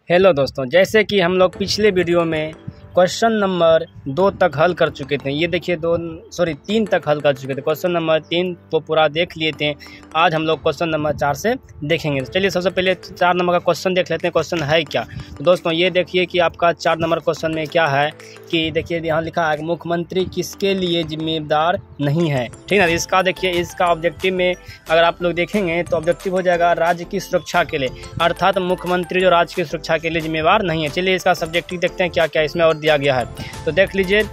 Hello दोस्तों, जैसे कि हम लोग पिछले वीडियो में क्वेश्चन नंबर 2 तक हल कर चुके थे। ये देखिए 3 तक हल कर चुके थे। क्वेश्चन नंबर 3 को पूरा देख लिए थे। आज हम लोग क्वेश्चन नंबर 4 से देखेंगे। तो चलिए सबसे पहले 4 नंबर का क्वेश्चन देख लेते हैं। क्वेश्चन है क्या, तो दोस्तों ये देखिए कि आपका 4 नंबर क्वेश्चन में क्या है कि देखिए यहाँ लिखा है मुख्यमंत्री किसके लिए जिम्मेदार नहीं है। ठीक है, इसका देखिए इसका ऑब्जेक्टिव में अगर आप लोग देखेंगे तो ऑब्जेक्टिव हो जाएगा राज्य की सुरक्षा के लिए, अर्थात मुख्यमंत्री जो राज्य की सुरक्षा के लिए जिम्मेदार नहीं है। चलिए इसका सब्जेक्टिव देखते हैं क्या क्या इसमें और दिया गया है। तो देख लीजिए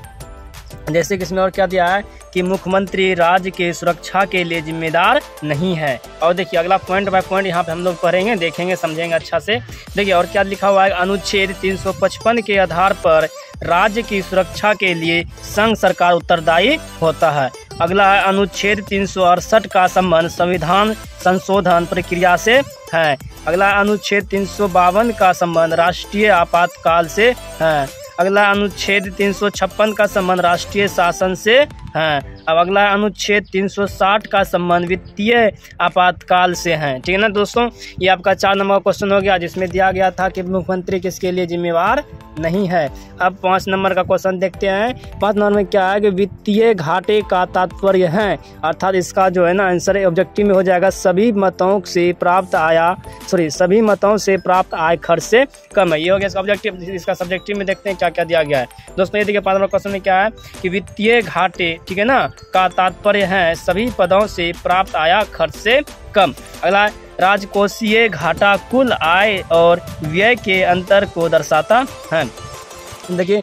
जैसे कि इसमें और क्या दिया है कि मुख्यमंत्री राज्य के सुरक्षा के लिए जिम्मेदार नहीं है। और देखिए अगला पॉइंट बाय पॉइंट यहाँ पे हम लोग पढ़ेंगे, देखेंगे, समझेंगे अच्छा से। देखिए और क्या लिखा हुआ है, अनुच्छेद 355 के आधार पर राज्य की सुरक्षा के लिए संघ सरकार उत्तरदायी होता है। अगला है अनुच्छेद 368 का संबंध संविधान संशोधन प्रक्रिया से है। अगला अनुच्छेद 352 का संबंध राष्ट्रीय आपातकाल से है। अगला अनुच्छेद 356 का संबंध राष्ट्रीय शासन से है। अब अगला अनुच्छेद 360 का संबंध वित्तीय आपातकाल से है। ठीक है ना दोस्तों, ये आपका 4 नंबर का क्वेश्चन हो गया जिसमें दिया गया था कि मुख्यमंत्री किसके लिए जिम्मेदार नहीं है। अब 5 नंबर का क्वेश्चन देखते हैं। 5 नंबर में क्या है कि वित्तीय घाटे का तात्पर्य है, अर्थात इसका जो है ना आंसर ऑब्जेक्टिव में हो जाएगा सभी मतों से प्राप्त आय खर्च से कम है। ये हो गया इसका ऑब्जेक्टिव। इसका सब्जेक्टिव में देखते हैं क्या क्या दिया गया है। दोस्तों ये देखिए 5 नंबर क्वेश्चन में क्या है कि वित्तीय घाटे, ठीक है ना, का तात्पर्य है सभी पदों से प्राप्त आय खर्च से कम। अगला राजकोषीय घाटा कुल आय और व्यय के अंतर को दर्शाता है। देखिए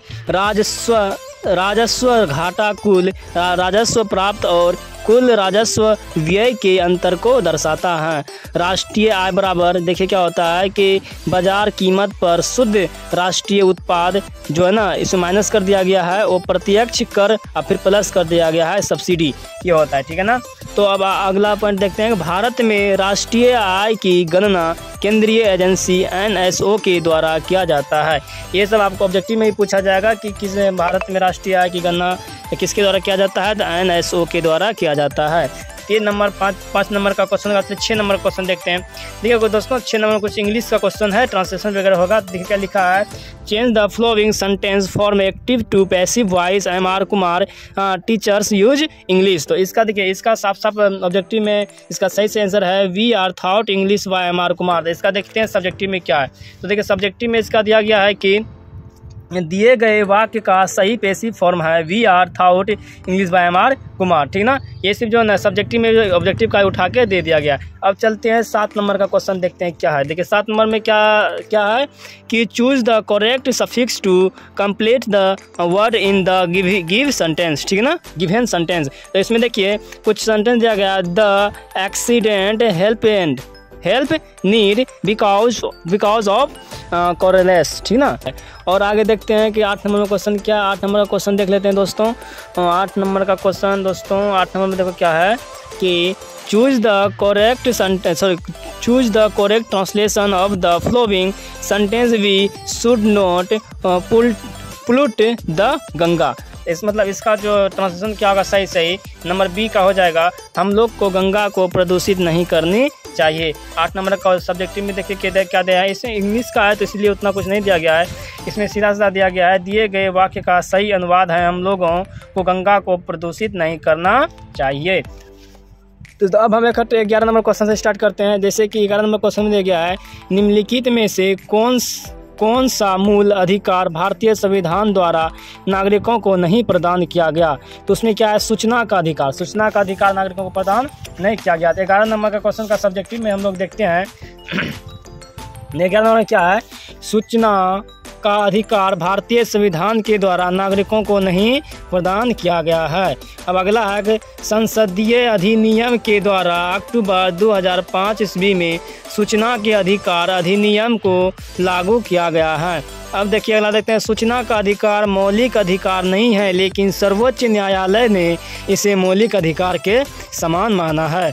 राजस्व घाटा कुल राजस्व प्राप्त और कुल राजस्व व्यय के अंतर को दर्शाता है। राष्ट्रीय आय बराबर देखिए क्या होता है कि बाजार कीमत पर शुद्ध राष्ट्रीय उत्पाद जो है ना इसमें माइनस कर दिया गया है, वो प्रत्यक्ष कर और फिर प्लस कर दिया गया है सब्सिडी, ये होता है। ठीक है ना, तो अब अगला पॉइंट देखते हैं। भारत में राष्ट्रीय आय की गणना केंद्रीय एजेंसी NSO के द्वारा किया जाता है। ये सब आपको ऑब्जेक्टिव में ही पूछा जाएगा कि किस भारत में राष्ट्रीय आय की गणना किसके द्वारा किया जाता है, तो NSO के द्वारा किया जाता है। 3 नंबर 5 नंबर का क्वेश्चन का 6 नंबर क्वेश्चन देखते हैं। देखिए दोस्तों 6 नंबर कुछ इंग्लिश का क्वेश्चन है, ट्रांसलेशन वगैरह होगा। देखिए क्या लिखा है, change the flowing sentence from active to passive voice MR Kumar teachers use English. तो इसका देखिए इसका साफ साफ ऑब्जेक्टिव में इसका सही से आंसर है we are thought English by MR Kumar. इसका देखते हैं सब्जेक्टिव में क्या है। तो देखिए सब्जेक्टिव में इसका दिया गया है कि दिए गए वाक्य का सही पैसिव फॉर्म है we are thought English by MR Kumar. ठीक ना, ये सिर्फ जो है सब्जेक्टिव में ऑब्जेक्टिव का उठा के दे दिया गया। अब चलते हैं 7 नंबर का क्वेश्चन देखते हैं क्या है। देखिए 7 नंबर में क्या है कि choose the correct suffix to complete the word in the give sentence. ठीक है ना, गिवन सेंटेंस। तो इसमें देखिए कुछ सेंटेंस दिया गया, the accident help need because of careless. ठीक ना, और आगे देखते हैं कि 8 नंबर का क्वेश्चन क्या। 8 नंबर का क्वेश्चन देख लेते हैं दोस्तों। 8 नंबर का क्वेश्चन दोस्तों 8 नंबर में देखो क्या है कि choose the correct translation of the flowing sentence we should not pollute the Ganga. इस मतलब इसका जो ट्रांसलेशन क्या होगा सही नंबर बी का हो जाएगा, हम लोग को गंगा को प्रदूषित नहीं करनी चाहिए। 8 नंबर का सब्जेक्टिव में देखिए क्या दिया है, इसमें इंग्लिश का है तो इसलिए उतना कुछ नहीं दिया गया है। इसमें सीधा दिया गया है दिए गए वाक्य का सही अनुवाद है हम लोगों को गंगा को प्रदूषित नहीं करना चाहिए। तो अब हम 11 नंबर क्वेश्चन से स्टार्ट करते हैं। जैसे कि 11 नंबर क्वेश्चन में दिया गया है निम्नलिखित में से कौन सा मूल अधिकार भारतीय संविधान द्वारा नागरिकों को नहीं प्रदान किया गया। तो उसमें क्या है, सूचना का अधिकार नागरिकों को प्रदान नहीं किया गया। 11 नंबर का क्वेश्चन का सब्जेक्टिव में हम लोग देखते हैं। 11 नंबर में क्या है, सूचना का अधिकार भारतीय संविधान के द्वारा नागरिकों को नहीं प्रदान किया गया है। अब अगला है कि संसदीय अधिनियम के द्वारा अक्टूबर 2005 ईस्वी में सूचना के अधिकार अधिनियम को लागू किया गया है। अब देखिए अगला देखते हैं, सूचना का अधिकार मौलिक अधिकार नहीं है, लेकिन सर्वोच्च न्यायालय ने इसे मौलिक अधिकार के समान माना है।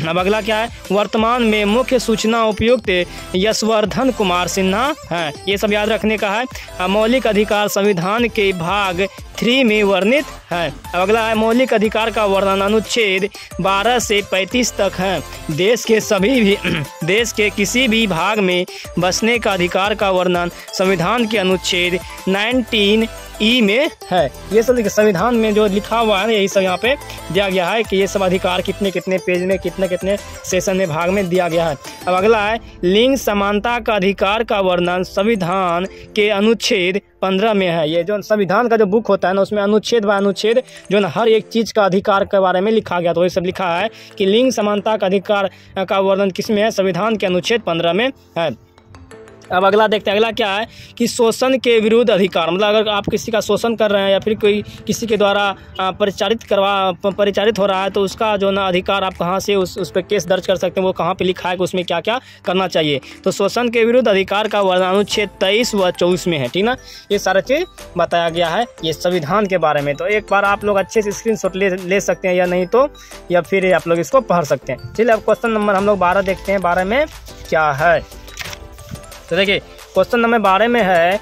अब अगला क्या है, वर्तमान में मुख्य सूचना उपायुक्त यशवर्धन कुमार सिन्हा हैं। ये सब याद रखने का है। मौलिक अधिकार संविधान के भाग 3 में वर्णित है। अब अगला है, मौलिक अधिकार का वर्णन अनुच्छेद 12 से 35 तक है। देश के किसी भी भाग में बसने का अधिकार का वर्णन संविधान के अनुच्छेद 19E में है। ये सब संविधान में जो लिखा हुआ है यही सब यहाँ पे दिया गया है कि ये सब अधिकार कितने कितने पेज में कितने कितने सेशन में भाग में दिया गया है। अब अगला है, लिंग समानता का अधिकार का वर्णन संविधान के अनुच्छेद 15 में है। ये जो संविधान का जो बुक होता है ना, उसमें अनुच्छेद बाय अनुच्छेद जो ना हर एक चीज़ का अधिकार के बारे में लिखा गया। तो ये सब लिखा है कि लिंग समानता का अधिकार का वर्णन किस में है, संविधान के अनुच्छेद 15 में है। अब अगला देखते हैं, अगला क्या है कि शोषण के विरुद्ध अधिकार, मतलब अगर आप किसी का शोषण कर रहे हैं या फिर कोई किसी के द्वारा परिचालित हो रहा है तो उसका जो ना अधिकार आप कहाँ से उस पर केस दर्ज कर सकते हैं, वो कहाँ पे लिखा है कि उसमें क्या क्या करना चाहिए। तो शोषण के विरुद्ध अधिकार का वर्णन अनुच्छेद 23 व 24 में है, ठीक ना। ये सारा चीज़ बताया गया है ये संविधान के बारे में। तो एक बार आप लोग अच्छे से स्क्रीनशॉट ले सकते हैं, या नहीं तो या फिर आप लोग इसको पढ़ सकते हैं। चलिए अब क्वेश्चन नंबर हम लोग 12 देखते हैं, 12 में क्या है। तो देखिए क्वेश्चन नंबर 12 में है,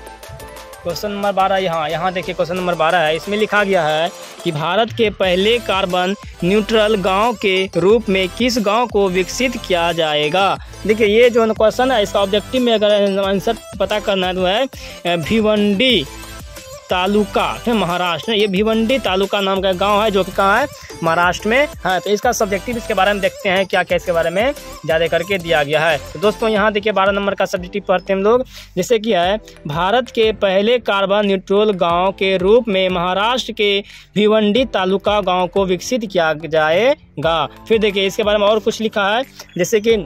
क्वेश्चन नंबर 12 यहाँ देखिए क्वेश्चन नंबर 12 है। इसमें लिखा गया है कि भारत के पहले कार्बन न्यूट्रल गांव के रूप में किस गांव को विकसित किया जाएगा। देखिए ये जो क्वेश्चन है इसका ऑब्जेक्टिव में अगर आंसर पता करना है तो है भिवंडी तालुका है महाराष्ट्र। ये भिवंडी तालुका नाम का गांव है जो कि कहाँ है, महाराष्ट्र में है। तो इसका सब्जेक्टिव इसके बारे में देखते हैं क्या क्या इसके बारे में ज़्यादा करके दिया गया है। तो दोस्तों यहाँ देखिए 12 नंबर का सब्जेक्टिव पढ़ते हैं हम लोग, जैसे कि है भारत के पहले कार्बन न्यूट्रल गांव के रूप में महाराष्ट्र के भिवंडी तालुका गांव को विकसित किया जाएगा। फिर देखिए इसके बारे में और कुछ लिखा है, जैसे कि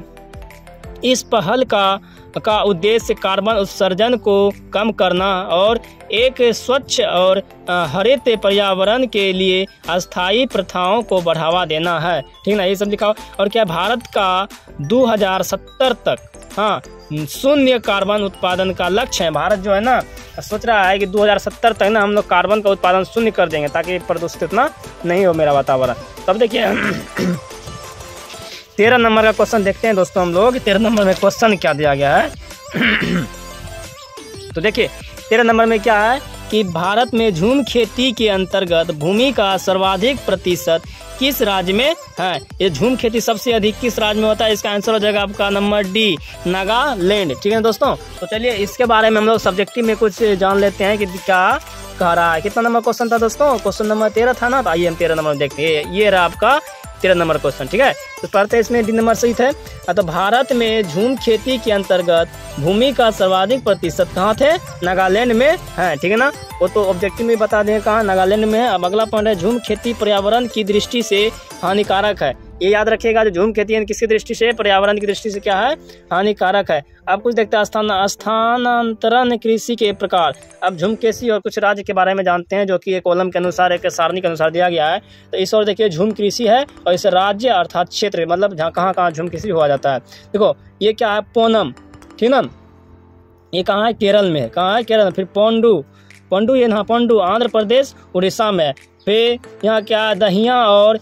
इस पहल का उद्देश्य कार्बन उत्सर्जन को कम करना और एक स्वच्छ और हरित पर्यावरण के लिए अस्थायी प्रथाओं को बढ़ावा देना है, ठीक ना। ये सब लिखा हो। और क्या भारत का 2070 तक शून्य कार्बन उत्पादन का लक्ष्य है। भारत जो है ना सोच रहा है कि 2070 तक ना हम लोग कार्बन का उत्पादन शून्य कर देंगे ताकि प्रदूषित इतना नहीं हो मेरा वातावरण। तब देखिए 13 नंबर का क्वेश्चन देखते हैं दोस्तों हम लोग। 13 नंबर में क्वेश्चन क्या दिया गया है तो देखिए 13 नंबर में क्या है कि भारत में झूम खेती के अंतर्गत भूमि का सर्वाधिक प्रतिशत किस राज्य में है। ये झूम खेती सबसे अधिक किस राज्य में होता है, इसका आंसर हो जाएगा आपका नंबर डी, नागालैंड, ठीक है दोस्तों। तो चलिए इसके बारे में हम लोग सब्जेक्टिव में कुछ जान लेते हैं कि क्या कह रहा है। कितना नंबर क्वेश्चन था दोस्तों, क्वेश्चन नंबर 13 था ना। तो आइए हम 13 नंबर देखते हैं। ये रहा आपका 13 नंबर क्वेश्चन, ठीक है। तो पढ़ते हैं इसमें डी नंबर सही थे। तो भारत में झूम खेती के अंतर्गत भूमि का सर्वाधिक प्रतिशत कहाँ थे, नागालैंड में है, ठीक है ना। वो तो ऑब्जेक्टिव में बता दें कहाँ, नागालैंड में है। अब अगला पॉइंट है झूम खेती पर्यावरण की दृष्टि से हानिकारक है। ये याद रखिएगा, जो झूम खेती है किसकी दृष्टि से, पर्यावरण की दृष्टि से क्या है, हानिकारक है। अब कुछ देखते हैं स्थानांतरण कृषि के प्रकार। अब झूम कृषि और कुछ राज्य के बारे में जानते हैं जो कि एक कॉलम के अनुसार एक सारणी के अनुसार दिया गया है। तो इस और देखिए झूम कृषि है और इस राज्य अर्थात क्षेत्र मतलब जहाँ कहाँ झूम कृषि हुआ जाता है। देखो ये क्या है, पोनम, ठीक ना। ये कहाँ है, केरल में है। कहाँ है, केरल में। फिर पोंडू ये ना, पोंडू आंध्र प्रदेश उड़ीसा में। फिर यहाँ क्या है, दहिया और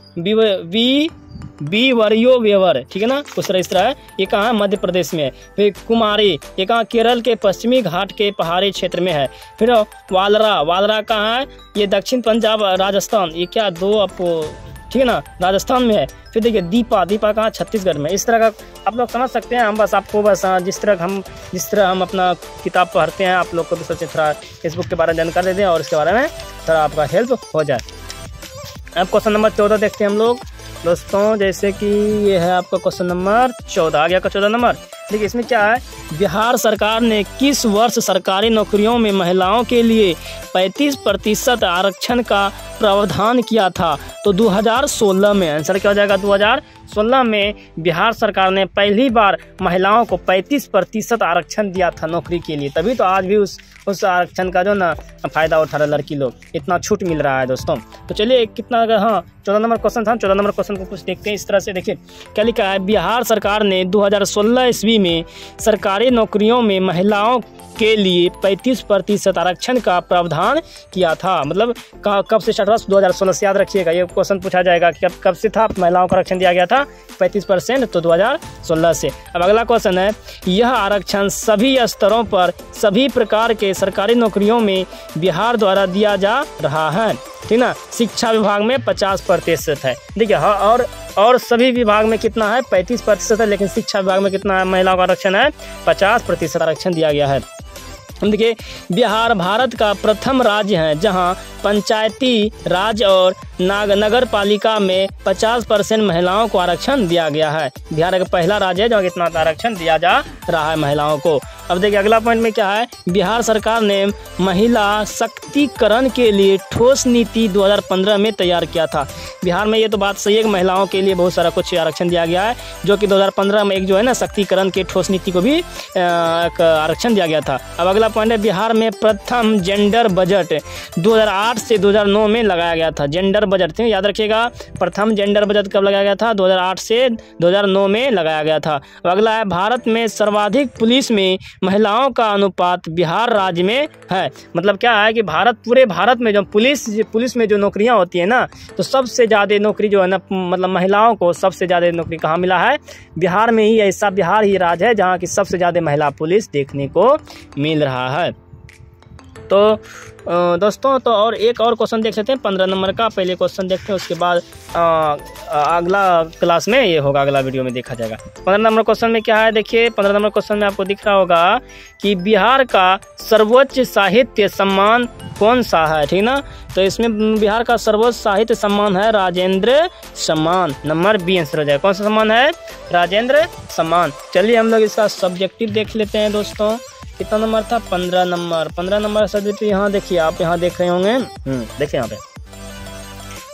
बीवरियो वेवर, ठीक है ना, कुछ इस तरह है। ये कहाँ है, मध्य प्रदेश में है। फिर कुमारी ये कहाँ, केरल के पश्चिमी घाट के पहाड़ी क्षेत्र में है। फिर वालरा कहाँ है, ये दक्षिण पंजाब राजस्थान, ये क्या दो आपको, ठीक है ना, राजस्थान में है। फिर देखिए दीपा कहाँ, छत्तीसगढ़ में। इस तरह का आप लोग समझ सकते हैं। हम बस आपको बस जिस तरह हम अपना किताब पढ़ते हैं आप लोग को भी सोचे थोड़ा फेसबुक के बारे में जानकारी दे दें और इसके बारे में थोड़ा आपका हेल्प हो जाए। अब क्वेश्चन नंबर 14 देखते हैं हम लोग दोस्तों, जैसे कि ये है आपका क्वेश्चन नंबर 14 आ गया का 14 नंबर। देखिए इसमें क्या है, बिहार सरकार ने किस वर्ष सरकारी नौकरियों में महिलाओं के लिए 35% आरक्षण का प्रावधान किया था। तो 2016 में, आंसर क्या हो जाएगा, 2016 में बिहार सरकार ने पहली बार महिलाओं को 35% आरक्षण दिया था नौकरी के लिए। तभी तो आज भी उस आरक्षण का जो ना फायदा उठा रहे लड़की लोग, इतना छूट मिल रहा है दोस्तों। तो चलिए कितना, हाँ 14 नंबर क्वेश्चन था, 14 नंबर क्वेश्चन को कुछ देखते हैं। इस तरह से देखिए क्या लिखा है, बिहार सरकार ने 2016 ईस्वी में सरकारी नौकरियों में महिलाओं के लिए 35% आरक्षण का प्रावधान किया था। मतलब कब से स्टार्ट हुआ? 2016 से। याद रखिएगा, ये क्वेश्चन पूछा जाएगा कि कब से था महिलाओं को आरक्षण दिया गया था? 35%, तो 2016 से। अब अगला क्वेश्चन है, यह आरक्षण सभी स्तरों पर सभी प्रकार के सरकारी नौकरियों में बिहार द्वारा दिया जा रहा है, ठीक ना। शिक्षा विभाग में 50% है। देखिए हाँ, और सभी विभाग में कितना है? 35% है, लेकिन शिक्षा विभाग में कितना है? महिलाओं का आरक्षण है 50% आरक्षण दिया गया है। देखिए, बिहार भारत का प्रथम राज्य है जहां पंचायती राज और नगर पालिका में 50% महिलाओं को आरक्षण दिया गया है। बिहार का पहला राज्य है जहाँ इतना आरक्षण दिया जा रहा है महिलाओं को। अब देखिए अगला पॉइंट में क्या है, बिहार सरकार ने महिला सशक्तिकरण के लिए ठोस नीति 2015 में तैयार किया था। बिहार में ये तो बात सही है कि महिलाओं के लिए बहुत सारा कुछ आरक्षण दिया गया है, जो कि 2015 में एक जो है ना सशक्तिकरण के ठोस नीति को भी आरक्षण दिया गया था। अब अगला पॉइंट है, बिहार में प्रथम जेंडर बजट 2008 से 2009 में लगाया गया था। जेंडर बजट थे, याद रखिएगा, प्रथम जेंडर बजट कब लगाया गया था? 2008 से 2009 में लगाया गया था। अब अगला है, भारत में सर्वाधिक पुलिस में महिलाओं का अनुपात बिहार राज्य में है। मतलब क्या है कि पूरे भारत में जो पुलिस में जो नौकरियां होती है ना, तो सबसे ज़्यादा नौकरी जो है ना, मतलब महिलाओं को सबसे ज़्यादा नौकरी कहाँ मिला है? बिहार में ही। ऐसा बिहार ही राज्य है जहाँ की सबसे ज़्यादा महिला पुलिस देखने को मिल रहा है। तो दोस्तों, तो और एक और क्वेश्चन देख सकते हैं 15 नंबर का। पहले क्वेश्चन देखते हैं, उसके बाद अगला क्लास में ये होगा, अगला वीडियो में देखा जाएगा। 15 नंबर क्वेश्चन में क्या है? देखिए 15 नंबर क्वेश्चन में आपको दिख रहा होगा कि बिहार का सर्वोच्च साहित्य सम्मान कौन सा है, ठीक ना। तो इसमें बिहार का सर्वोच्च साहित्य सम्मान है राजेंद्र सम्मान। नंबर बी आंसर हो जाएगा। कौन सा सम्मान है? राजेंद्र सम्मान। चलिए हम लोग इसका सब्जेक्टिव देख लेते हैं दोस्तों। कितना नंबर था? 15 नंबर। 15 नंबर सब्जेक्टिव यहाँ देखिए, आप यहाँ देख रहे होंगे। देखिए यहाँ पे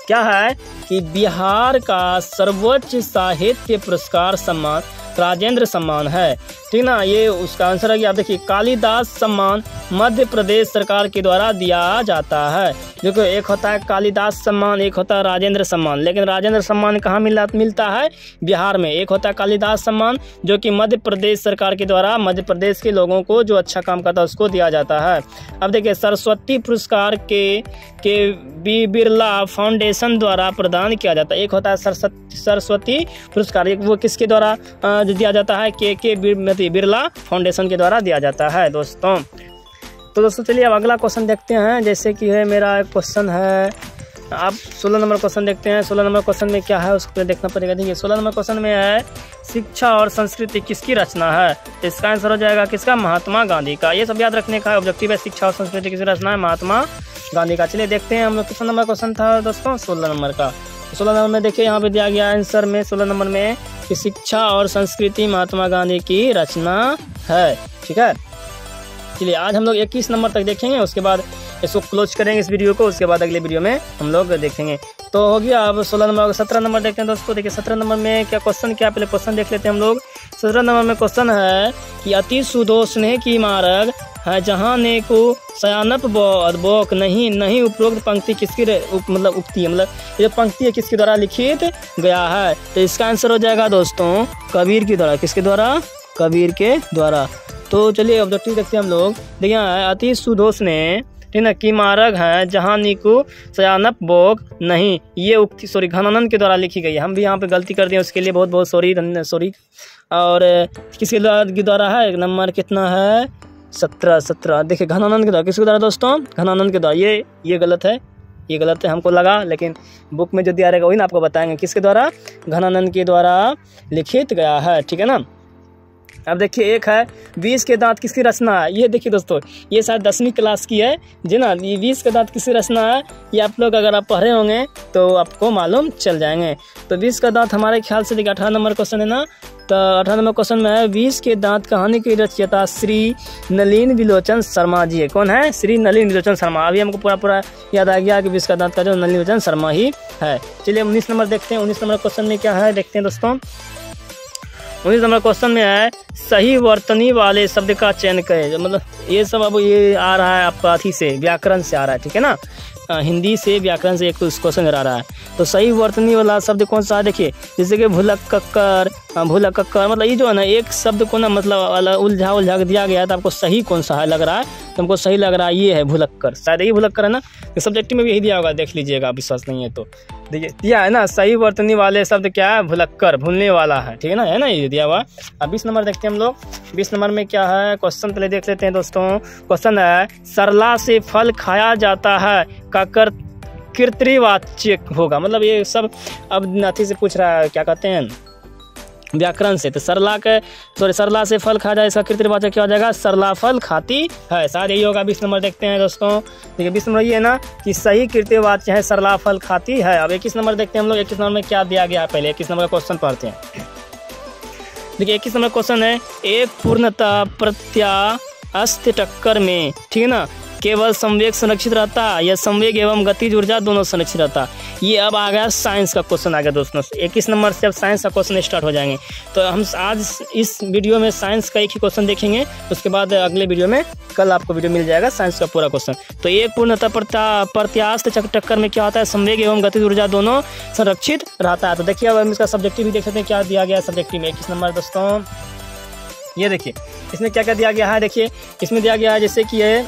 क्या है कि बिहार का सर्वोच्च साहित्य पुरस्कार सम्मान राजेंद्र सम्मान है, ठीक ना। ये उसका आंसर है कि आप देखिए, कालिदास सम्मान मध्य प्रदेश सरकार के द्वारा दिया जाता है। देखो, एक होता है कालिदास सम्मान, एक होता है राजेंद्र सम्मान। लेकिन राजेंद्र सम्मान कहाँ मिलता है? बिहार में। एक होता है कालिदास सम्मान, जो कि मध्य प्रदेश सरकार के द्वारा मध्य प्रदेश के लोगों को जो अच्छा काम करता है उसको दिया जाता है। अब देखिए, सरस्वती पुरस्कार के बी बिरला फाउंडेशन द्वारा प्रदान किया जाता है। एक होता है सरस्वती पुरस्कार, वो किसके द्वारा दिया जाता है? के बिरला फाउंडेशन के द्वारा दिया जाता है दोस्तों। तो दोस्तों चलिए अब अगला क्वेश्चन देखते हैं। जैसे कि है मेरा एक क्वेश्चन है, आप 16 नंबर क्वेश्चन देखते हैं। 16 नंबर क्वेश्चन में क्या है उसको देखना पड़ेगा। देखिए 16 नंबर क्वेश्चन में है, शिक्षा और संस्कृति किसकी रचना है? इसका आंसर हो जाएगा किसका? महात्मा गांधी का। ये सब याद रखने का ऑब्जेक्टिव है, शिक्षा और संस्कृति किसकी रचना है? महात्मा गांधी का। चलिए देखते हैं हम लोग कितना नंबर क्वेश्चन था दोस्तों? 16 नंबर का। 16 नंबर में देखिए यहाँ पे दिया गया आंसर में 16 नंबर में कि शिक्षा और संस्कृति महात्मा गांधी की रचना है, ठीक है। चलिए आज हम लोग 21 नंबर तक देखेंगे, उसके बाद इसको क्लोज करेंगे इस वीडियो को, उसके बाद अगले वीडियो में हम लोग देखेंगे। तो हो गया अब 16 नंबर। 17 नंबर देखते हैं दोस्तों। देखिए 17 नंबर में क्या क्वेश्चन, क्या पहले क्वेश्चन देख लेते हैं हम लोग। 17 नंबर में क्वेश्चन है कि अति सुधो स्नेह की मार्ग है जहाँ ने को सयानप बोक नहीं उपरोक्त पंक्ति किसकी मतलब उक्ति है, मतलब ये पंक्ति है किसके द्वारा लिखित गया है? तो इसका आंसर हो जाएगा दोस्तों कबीर के द्वारा। किसके द्वारा? कबीर के द्वारा। तो चलिए ऑब्जेक्टिव देखते हैं हम लोग। देखिए अति सुधो स्नेह, ठीक ना, की मार्ग है जहाँ निको सयानप बोक नहीं, ये उक्ति घनानंद के द्वारा लिखी गई है। हम भी यहाँ पे गलती कर दिए, उसके लिए बहुत बहुत सॉरी। और किसके द्वारा है? नंबर कितना है? 17। देखिए घनानंद के द्वारा। किसके द्वारा दोस्तों? घनानंद के द्वारा। ये गलत है, ये गलत है हमको लगा, लेकिन बुक में जो दिया रहेगा वही ना आपको बताएंगे। किसके द्वारा? घनानंद के द्वारा लिखित गया है, ठीक है ना। अब देखिए एक है 20 के दांत किसकी रचना है? ये देखिए दोस्तों, ये शायद 10वीं क्लास की है जी ना। ये 20 के दांत किसकी रचना है? ये आप लोग अगर आप पढ़े होंगे तो आपको मालूम चल जाएंगे। तो 20 का दांत हमारे ख्याल से देखिए 18 नंबर क्वेश्चन है ना। तो 18 नंबर क्वेश्चन में है 20 के दांत कहानी की रचयिता श्री नलिन विलोचन शर्मा जी है। कौन है? श्री नलिन विलोचन शर्मा। अभी हमको पूरा याद आ गया कि 20 का दांत का जो नलिन विलोचन शर्मा ही है। चलिए 19 नंबर देखते हैं। 19 नंबर क्वेश्चन में क्या है देखते हैं दोस्तों। 19 नंबर क्वेश्चन में है सही वर्तनी वाले शब्द का चयन करें। मतलब ये सब अब ये आ रहा है आपका अथी से, व्याकरण से आ रहा है, ठीक है ना। हिंदी से व्याकरण से एक क्वेश्चन करा रहा है। तो सही वर्तनी वाला शब्द कौन सा है देखिए, जैसे कि भुलक्कड़, भुलक्कड़ मतलब ये जो है ना एक शब्द को ना मतलब उलझा के दिया गया है, तो आपको सही कौन सा है लग रहा है, तो हमको सही लग रहा है ये है भुलक्कड़, शायद यही भुलक्कड़ है ना। तो सब्जेक्टिव में भी यही दिया होगा, देख लीजिएगा, विश्वास नहीं है तो देखिए दिया है ना, सही वर्तनी वाले शब्द क्या है, भुलक्कड़, भूलने वाला है, ठीक है ना ये दिया हुआ। अब 20 नंबर देखते हैं हम लोग। 20 नंबर में क्या है क्वेश्चन, पहले देख लेते हैं दोस्तों। क्वेश्चन है सरला से फल खाया जाता है का कृतवाच्य होगा, मतलब ये सब अब नाथी से पूछ रहा है, क्या कहते हैं व्याकरण से। तो सरला से फल खाया जाए, इसका कृतवाचक क्या हो जाएगा, सरला फल खाती है, शायद यही होगा। 20 नंबर देखते हैं दोस्तों। देखिए 20 नंबर ये है ना कि सही कृतवाच्य है सरला फल खाती है। अब 21 नंबर देखते हैं हम लोग। 21 नंबर में क्या दिया गया है, पहले 21 नंबर का क्वेश्चन पढ़ते हैं। देखिए 21 नंबर क्वेश्चन है, एक पूर्णतः प्रत्यास्थ टक्कर में, ठीक है ना, केवल संवेग संरक्षित रहता है या संवेग एवं गतिज ऊर्जा दोनों संरक्षित रहता। ये अब आ गया साइंस का क्वेश्चन आ गया दोस्तों। 21 नंबर से अब साइंस का क्वेश्चन स्टार्ट हो जाएंगे। तो हम आज इस वीडियो में साइंस का एक ही क्वेश्चन देखेंगे, उसके बाद अगले वीडियो में कल आपको वीडियो मिल जाएगा साइंस का पूरा क्वेश्चन। तो एक पूर्णतः प्रत्यास्थ टक्कर में क्या होता है, संवेग एवं गतिज ऊर्जा दोनों संरक्षित रहता है। तो देखिए अब हम इसका सब्जेक्टिव भी देख सकते हैं, क्या दिया गया सब्जेक्टिव में 21 नंबर दोस्तों। ये देखिए इसमें क्या क्या दिया गया है, देखिए इसमें दिया गया है जैसे कि ये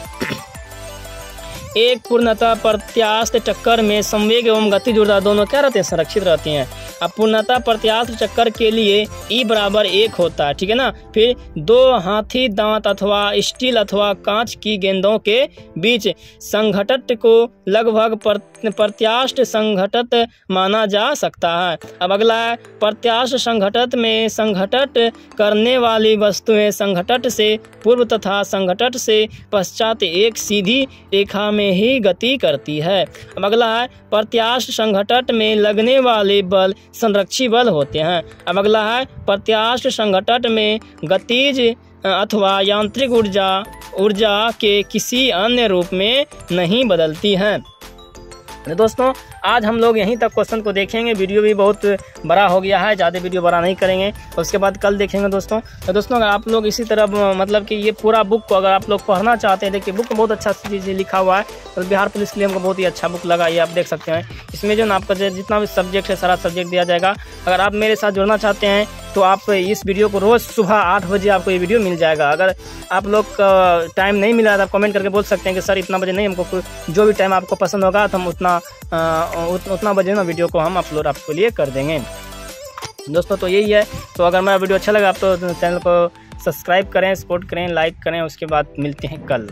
एक पूर्णतः प्रत्यास्थ चक्कर में संवेग एवं गतिज ऊर्जा दोनों क्या रहते हैं, संरक्षित रहती हैं। अब पूर्णतः प्रत्यास्थ चक्कर के लिए E बराबर 1 होता है, ठीक है ना। फिर दो हाथी दांत अथवा स्टील अथवा कांच की गेंदों के बीच संघटन को लगभग प्रत्यास्थ संघटन माना जा सकता है। अब अगला है प्रत्यास्थ संघटन में संघटन करने वाली वस्तुएं संघटन से पूर्व तथा संघटन से पश्चात एक सीधी रेखा में ही गति करती है। अब अगला है प्रत्यास्थ संघटन में लगने वाले बल संरक्षी बल होते हैं। अब अगला है प्रत्यास्थ संघटन में गतिज अथवा यांत्रिक ऊर्जा के किसी अन्य रूप में नहीं बदलती है। दोस्तों आज हम लोग यहीं तक क्वेश्चन को देखेंगे, वीडियो भी बहुत बड़ा हो गया है, ज़्यादा वीडियो बड़ा नहीं करेंगे, उसके बाद कल देखेंगे दोस्तों। तो दोस्तों अगर आप लोग इसी तरह मतलब कि ये पूरा बुक को अगर आप लोग पढ़ना चाहते हैं, देखिए बुक में बहुत अच्छा चीज़ लिखा हुआ है, तो बिहार पुलिस के लिए हमको बहुत ही अच्छा बुक लगा, ये आप देख सकते हैं। इसमें जो ना आपका जितना भी सब्जेक्ट है सारा सब्जेक्ट दिया जाएगा। अगर आप मेरे साथ जुड़ना चाहते हैं तो आप इस वीडियो को रोज़ सुबह 8 बजे आपको ये वीडियो मिल जाएगा। अगर आप लोग का टाइम नहीं मिला तो आप कमेंट करके बोल सकते हैं कि सर इतना बजे नहीं, हमको जो भी टाइम आपको पसंद होगा तो हम उतना बजे ना वीडियो को हम अपलोड आपके लिए कर देंगे दोस्तों। तो यही है। तो अगर मेरा वीडियो अच्छा लगा आप तो चैनल को सब्सक्राइब करें, सपोर्ट करें, लाइक करें। उसके बाद मिलते हैं कल।